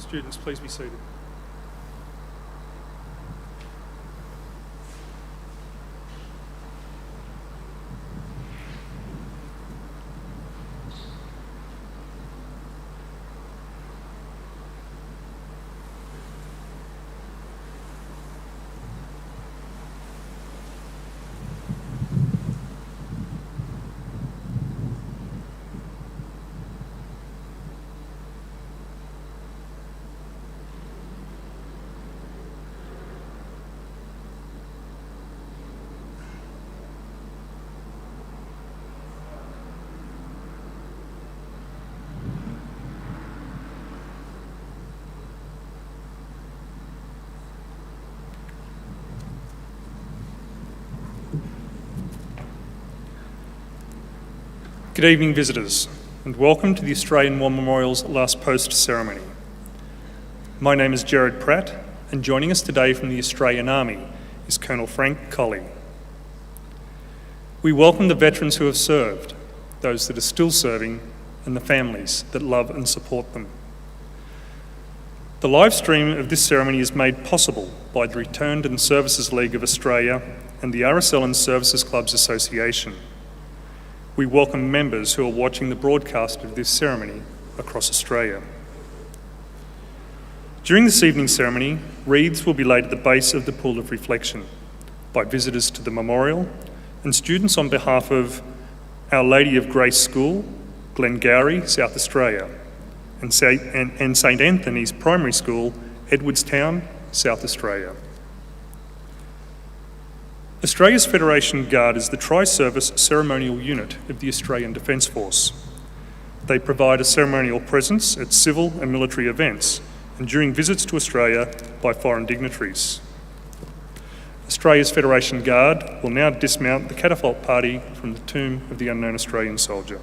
Students, please be seated. Good evening, visitors, and welcome to the Australian War Memorial's Last Post ceremony. My name is Gerard Pratt, and joining us today from the Australian Army is Colonel Frank Colley. We welcome the veterans who have served, those that are still serving, and the families that love and support them. The live stream of this ceremony is made possible by the Returned and Services League of Australia and the RSL and Services Clubs Association. We welcome members who are watching the broadcast of this ceremony across Australia. During this evening's ceremony, wreaths will be laid at the base of the Pool of Reflection by visitors to the memorial and students on behalf of Our Lady of Grace School, Glengowrie, South Australia, and St Anthony's Primary School, Edwardstown, South Australia. Australia's Federation Guard is the tri-service ceremonial unit of the Australian Defence Force. They provide a ceremonial presence at civil and military events and during visits to Australia by foreign dignitaries. Australia's Federation Guard will now dismount the catapult party from the tomb of the unknown Australian soldier.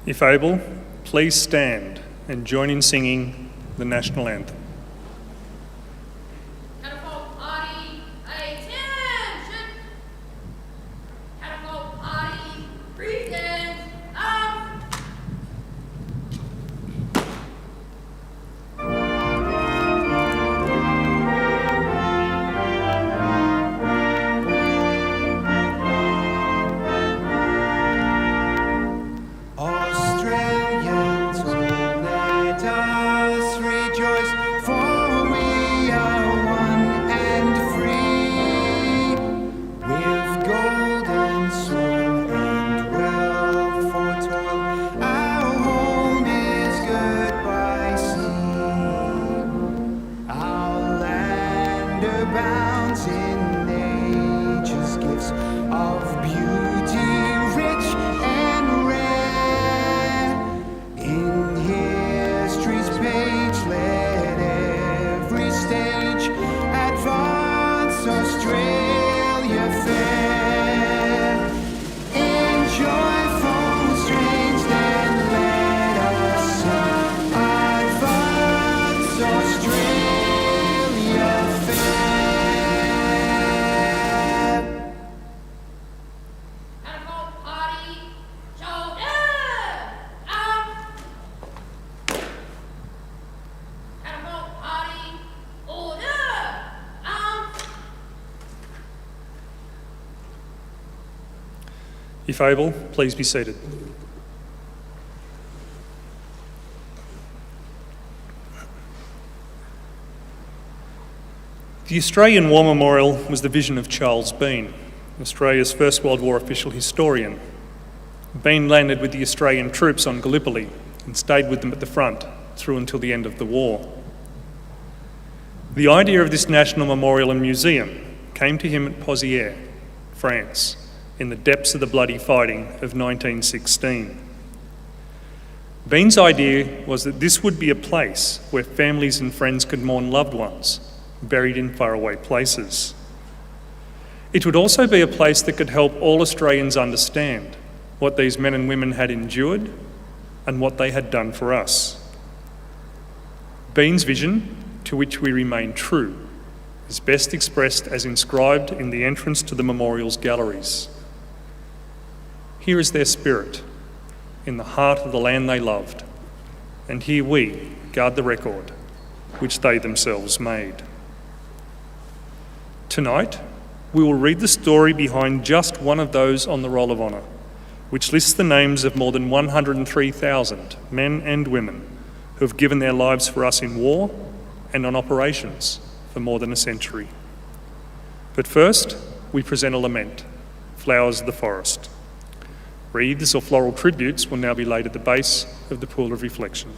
If able, please stand and join in singing the national anthem. Catapult party, attention! Catapult party, present up! Australians, oh, let us rejoice, for we are one and free. With golden soil and wealth for toil, our home is good by sea. Our land abounds in nature's gifts of beauty, rich and rare. In history's page, let every stage advance Australia fair. Enjoy from strange land, let us sing. Advance Australia fair. Catapult party, shoulder up! Catapult party, order up! If able, please be seated. The Australian War Memorial was the vision of Charles Bean, Australia's First World War official historian. Bean landed with the Australian troops on Gallipoli and stayed with them at the front through until the end of the war. The idea of this national memorial and museum came to him at Pozieres, France, in the depths of the bloody fighting of 1916. Bean's idea was that this would be a place where families and friends could mourn loved ones buried in faraway places. It would also be a place that could help all Australians understand what these men and women had endured and what they had done for us. Bean's vision, to which we remain true, is best expressed as inscribed in the entrance to the memorial's galleries. Here is their spirit, in the heart of the land they loved, and here we guard the record which they themselves made. Tonight, we will read the story behind just one of those on the Roll of Honour, which lists the names of more than 103,000 men and women who have given their lives for us in war and on operations for more than a century. But first, we present a lament, Flowers of the Forest. Wreaths or floral tributes will now be laid at the base of the pool of reflection.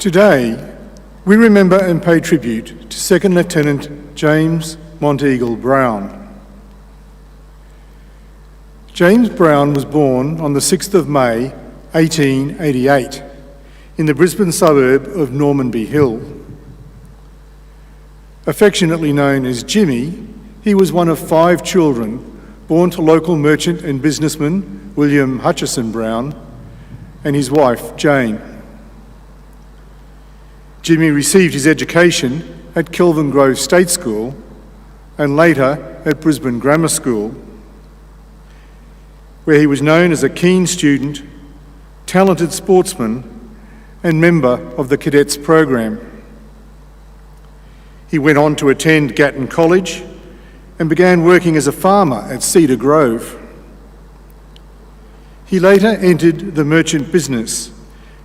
Today, we remember and pay tribute to Second Lieutenant James Monteagle Brown. James Brown was born on the 6th of May 1888 in the Brisbane suburb of Normanby Hill. Affectionately known as Jimmy, he was one of 5 children born to local merchant and businessman William Hutchison Brown and his wife Jane. Jimmy received his education at Kelvin Grove State School and later at Brisbane Grammar School, where he was known as a keen student, talented sportsman and member of the Cadets program. He went on to attend Gatton College and began working as a farmer at Cedar Grove. He later entered the merchant business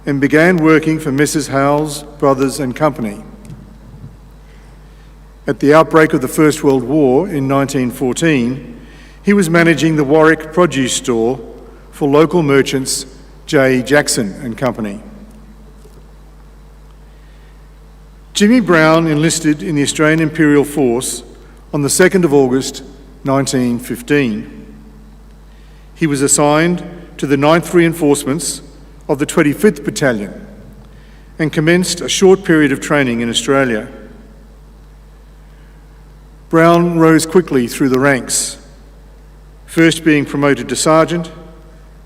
and began working for Messrs. Howells, Brothers and Company. At the outbreak of the First World War in 1914, he was managing the Warwick produce store for local merchants J. Jackson and Company. Jimmy Brown enlisted in the Australian Imperial Force on the 2nd of August 1915. He was assigned to the 9th Reinforcements of the 25th Battalion and commenced a short period of training in Australia. Brown rose quickly through the ranks, first being promoted to sergeant,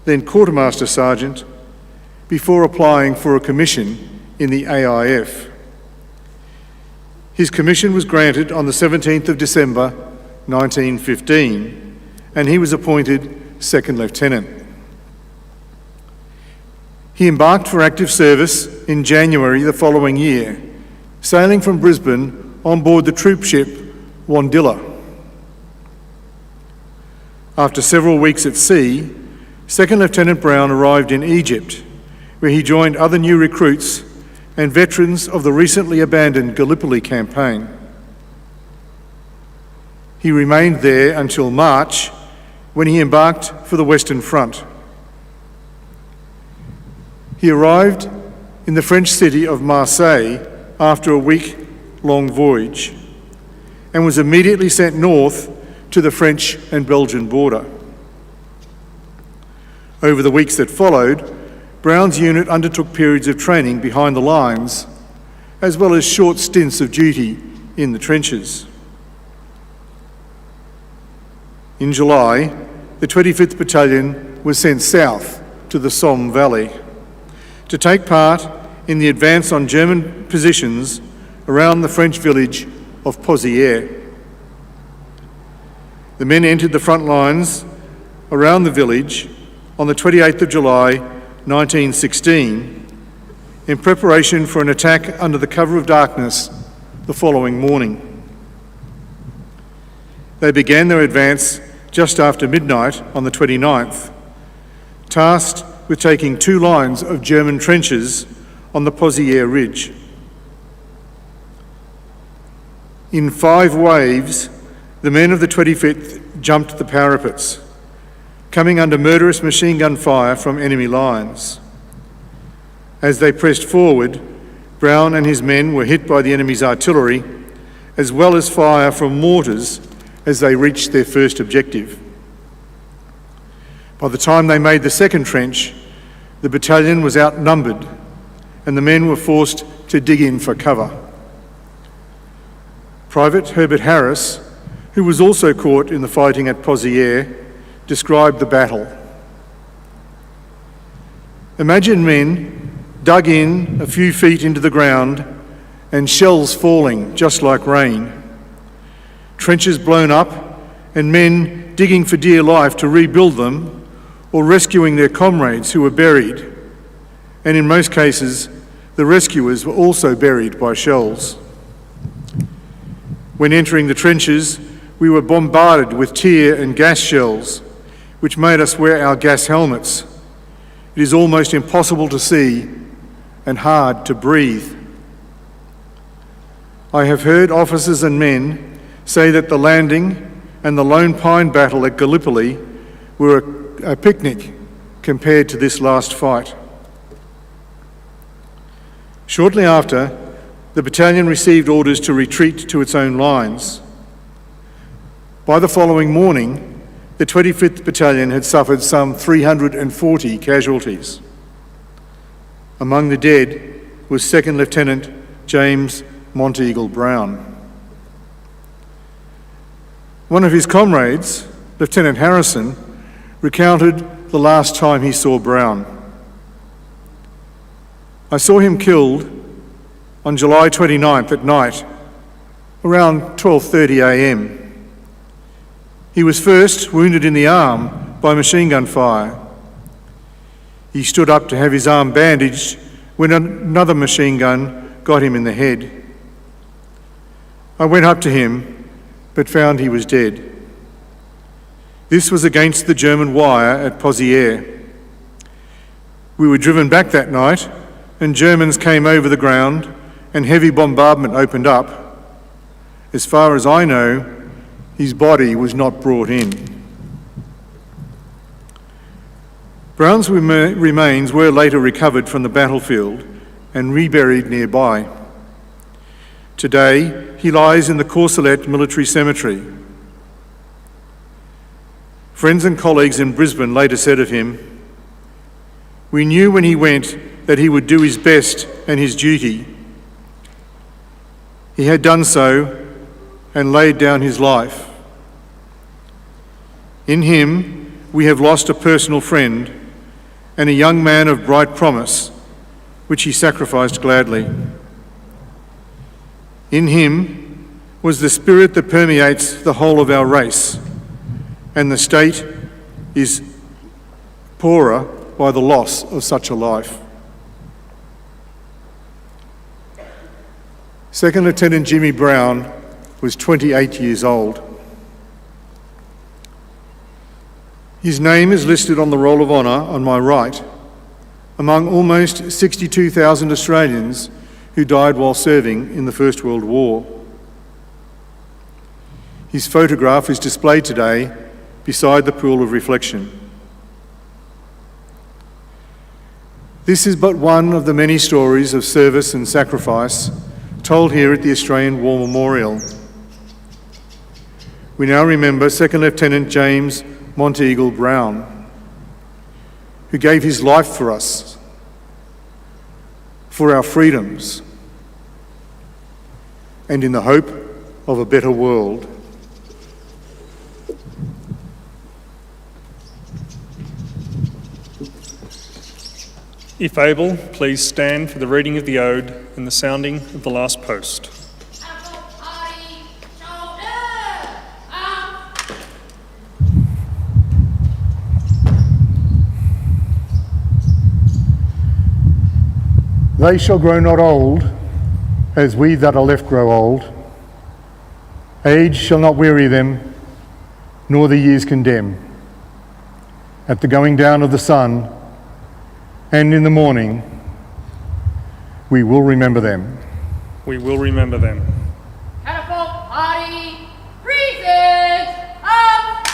then quartermaster sergeant, before applying for a commission in the AIF. His commission was granted on the 17th of December 1915, and he was appointed second lieutenant. He embarked for active service in January the following year, sailing from Brisbane on board the troop ship Wandilla. After several weeks at sea, Second Lieutenant Brown arrived in Egypt, where he joined other new recruits and veterans of the recently abandoned Gallipoli campaign. He remained there until March, when he embarked for the Western Front. He arrived in the French city of Marseille after a week-long voyage and was immediately sent north to the French and Belgian border. Over the weeks that followed, Brown's unit undertook periods of training behind the lines, as well as short stints of duty in the trenches. In July, the 25th Battalion was sent south to the Somme Valley to take part in the advance on German positions around the French village of Pozières. The men entered the front lines around the village on the 28th of July 1916 in preparation for an attack under the cover of darkness the following morning. They began their advance just after midnight on the 29th, tasked with taking 2 lines of German trenches on the Pozières Ridge. In 5 waves, the men of the 25th jumped the parapets, coming under murderous machine gun fire from enemy lines. As they pressed forward, Brown and his men were hit by the enemy's artillery, as well as fire from mortars as they reached their first objective. By the time they made the second trench, the battalion was outnumbered and the men were forced to dig in for cover. Private Herbert Harris, who was also caught in the fighting at Pozières, described the battle. Imagine men dug in a few feet into the ground and shells falling just like rain. Trenches blown up and men digging for dear life to rebuild them or rescuing their comrades who were buried. And in most cases, the rescuers were also buried by shells. When entering the trenches, we were bombarded with tear and gas shells, which made us wear our gas helmets. It is almost impossible to see and hard to breathe. I have heard officers and men say that the landing and the Lone Pine battle at Gallipoli were a picnic compared to this last fight. Shortly after, the battalion received orders to retreat to its own lines. By the following morning, the 25th Battalion had suffered some 340 casualties. Among the dead was 2nd Lieutenant James Monteagle Brown. One of his comrades, Lieutenant Harrison, recounted the last time he saw Brown. I saw him killed on July 29th at night, around 12:30 a.m. He was first wounded in the arm by machine gun fire. He stood up to have his arm bandaged when another machine gun got him in the head. I went up to him, but found he was dead. This was against the German wire at Pozieres. We were driven back that night, and Germans came over the ground and heavy bombardment opened up. As far as I know, his body was not brought in. Brown's remains were later recovered from the battlefield and reburied nearby. Today, he lies in the Courcelette Military Cemetery. Friends and colleagues in Brisbane later said of him, "We knew when he went that he would do his best and his duty. He had done so and laid down his life. In him, we have lost a personal friend and a young man of bright promise, which he sacrificed gladly. In him was the spirit that permeates the whole of our race, and the state is poorer by the loss of such a life." 2nd Lieutenant Jimmy Brown was 28 years old. His name is listed on the Roll of Honour on my right, among almost 62,000 Australians who died while serving in the First World War. His photograph is displayed today beside the pool of reflection. This is but one of the many stories of service and sacrifice told here at the Australian War Memorial. We now remember 2nd Lieutenant James Monteagle Brown, who gave his life for us, for our freedoms, and in the hope of a better world. If able, please stand for the reading of the ode and the sounding of the last post. They shall grow not old, as we that are left grow old. Age shall not weary them, nor the years condemn. At the going down of the sun, and in the morning, we will remember them. We will remember them. Catapult party, present up!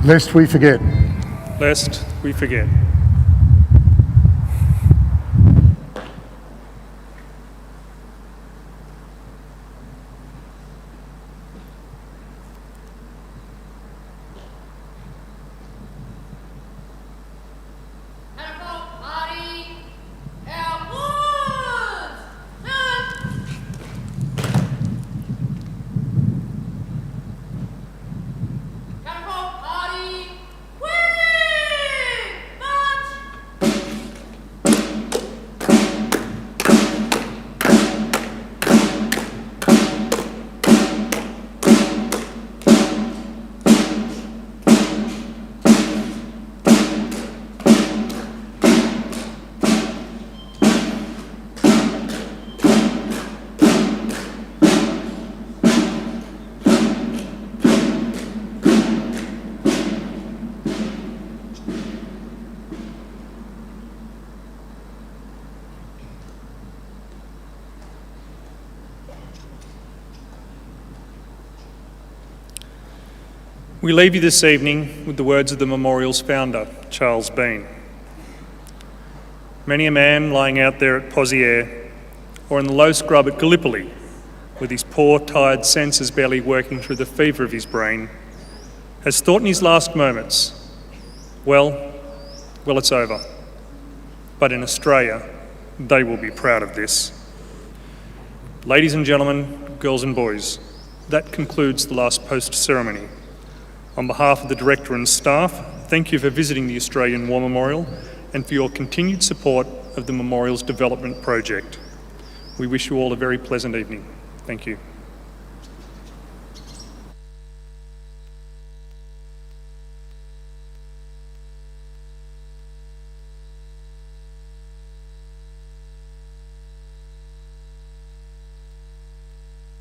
lest we forget. Lest we forget. Catapult party, our woods! Catapult party, wing! March! We leave you this evening with the words of the memorial's founder, Charles Bean. Many a man lying out there at Pozieres or in the low scrub at Gallipoli, with his poor, tired senses barely working through the fever of his brain, has thought in his last moments, well, it's over. But in Australia, they will be proud of this. Ladies and gentlemen, girls and boys, that concludes the last post ceremony. On behalf of the Director and staff, thank you for visiting the Australian War Memorial and for your continued support of the Memorial's development project. We wish you all a very pleasant evening. Thank you.